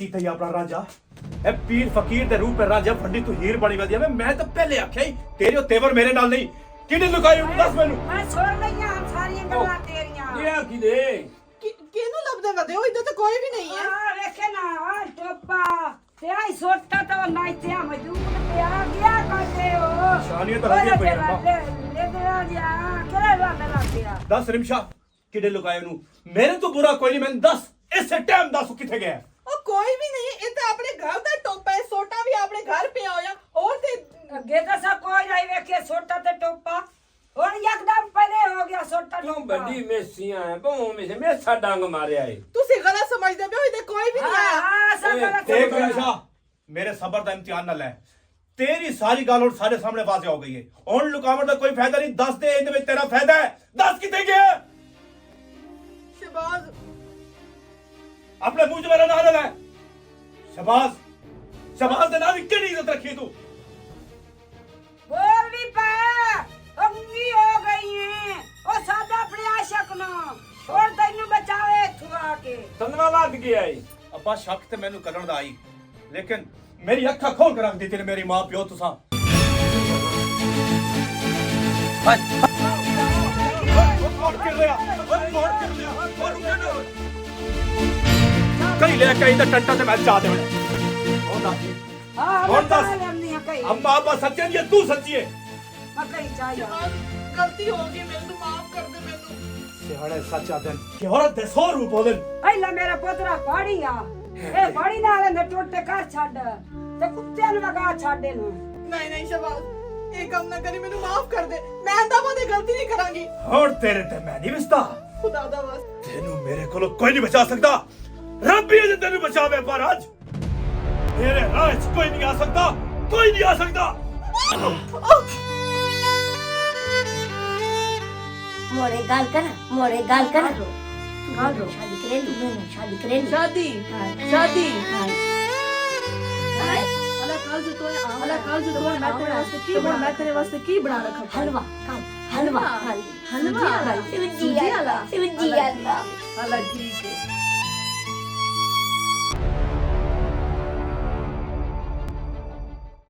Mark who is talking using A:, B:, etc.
A: कीता ही अपना राजा ए पीर फकीर दे रूप पे राजा फंडी तू हीर बनी वदी मैं तो पहले आख्या ही तेरे तेवर मेरे नाल नहीं किने लुकाई दस मैनू
B: मैं छोड़ लईया सारी गल्लां तेरियां
C: ये की दे
D: ਕਿਹਨੂੰ ਲੱਭਦੇ ਵਦੇ ਹੋ? ਇੱਧਰ ਤਾਂ ਕੋਈ ਵੀ ਨਹੀਂ ਹੈ।
B: ਆ ਵੇਖੇ ਨਾ ਆ ਟੋਪਾ ਤੇ ਆਈ ਸੋਟਾ ਤਾਂ ਨਾਈਤਿਆ ਮਜੂਦ ਤੇ ਆ ਗਿਆ ਕਰਦੇ ਹੋ
A: ਨਿਸ਼ਾਨੀਆਂ ਤਾਂ ਲੱਗੀਆਂ ਪਈਆਂ ਨੇ ਮਾਂ।
B: ਲੈ ਦੇ ਜਾ ਕਿਹੜਾ ਵਾਲਾ ਲੱਗਿਆ
A: दस रिमशा किने लुकाए नु मेरे तो बुरा कोई नहीं मैं दस इस टाइम दस किथे गया
D: ਉਹ ਕੋਈ ਵੀ ਨਹੀਂ, ਇਹ ਤਾਂ ਆਪਣੇ ਘਰ ਦਾ ਟੋਪਾ ਹੈ। ਸੋਟਾ ਵੀ ਆਪਣੇ ਘਰ ਪਿਆ ਹੋਇਆ। ਹੋਰ ਤੇ
B: ਅੱਗੇ ਤਾਂ ਸਭ ਕੋਈ ਨਹੀਂ ਵੇਖੇ ਸੋਟਾ ਤੇ ਟੋਪਾ ਹੁਣ ਇੱਕਦਮ ਪਰੇ ਹੋ ਗਿਆ ਸੋਟਾ
C: ਕਿਉਂ
B: ਟੋਪਾ
C: ਵੱਡੀ ਮੇਸੀਆਂ ਹੈ ਬਹੁ ਮੇਸਾ ਡੰਗ ਮਾਰਿਆ ਏ
D: ਤੁਸੀਂ ਗਲਤ ਸਮਝਦੇ ਪਏ ਹੋ। ਇਹਦੇ ਕੋਈ ਵੀ ਨਹੀਂ ਆਇਆ।
B: ਹਾਂ ਸਭ ਗਲਤ
A: देख
B: समझ
A: रिमशा मेरे सबर का इम्तिहान न ले तेरी सारी गल और सारे सामने वाज़ेह हो गई है हुन लुकावट का कोई फायदा नहीं दस दे इनदे विच तेरा फायदा है दस किथे गया
D: ਸ਼ਹਿਬਾਜ਼
A: अपने मुंह च मेरा नाम ले शहबाज शहबाज दे नाम की इज्जत रखी तू
B: बोल भी पा अंगी हो गई है ओ सादा अपने आशिक ना छोड़ तैनू बचावे इथों आके
C: ਤੰਦਵਾ ਲੱਗ ਗਿਆ ਏ
A: अब्बा शक ते मैनू करन दा आई लेकिन मेरी अखा खोल कर रख दी तेरे मेरी मां प्यो तुसा कहीं ले कहीं टंटा से मैं जा दे
B: हां
A: और
B: और
A: दस।
B: दस कई
A: अम्मा अब्बा सच्चे हैं या तू सच्ची है
B: मैं कहीं चाहिए
D: ਸ਼ਹਿਬਾਜ਼ ਗਲਤੀ ਹੋ ਗਈ, ਮੈਨੂੰ ਮਾਫ ਕਰ ਦੇ ਮੈਨੂੰ।
A: सिहाड़े सच आदन कि औरत दे 100 रूप होदन
B: ਪਹਿਲਾਂ ਮੇਰਾ ਪੁੱਤਰਾ ਪਾੜੀ ਆ ਇਹ ਪਾੜੀ ਨਾਲ ਇਹਨੇ ਟੁੱਟੇ ਘਰ ਛੱਡ ਤੇ ਕੁੱਤਿਆਂ ਨੂੰ ਲਗਾ ਛੱਡ ਇਹਨੂੰ
D: ਨਹੀਂ ਨਹੀਂ ਸ਼ਹਿਬਾਜ਼, ਇਹ ਕੰਮ ਨਾ ਕਰੀ, ਮੈਨੂੰ ਮਾਫ ਕਰ ਦੇ। ਮੈਂ ਤਾਂ ਬਾਦੇ ਗਲਤੀ ਨਹੀਂ ਕਰਾਂਗੀ।
A: और तेरे ते मैं नहीं विसदा
D: ਖੁਦਾ ਦਾ ਵਾਸਤਾ
A: तेनू मेरे कोलो कोई नहीं बचा सकता रब ही है जो तेनू बचावे पर आज मेरे राह च कोई नहीं आ सकता कोई नहीं आ सकता
E: मोरे गाल कर शादी करेलू शादी करेलू
D: शादी शादी मैं तेरे वास्ते की बना रखा?
E: हलवा हलवा
D: हलवा
E: शिवजी अल्लाह
D: अल्लाह ठीक है।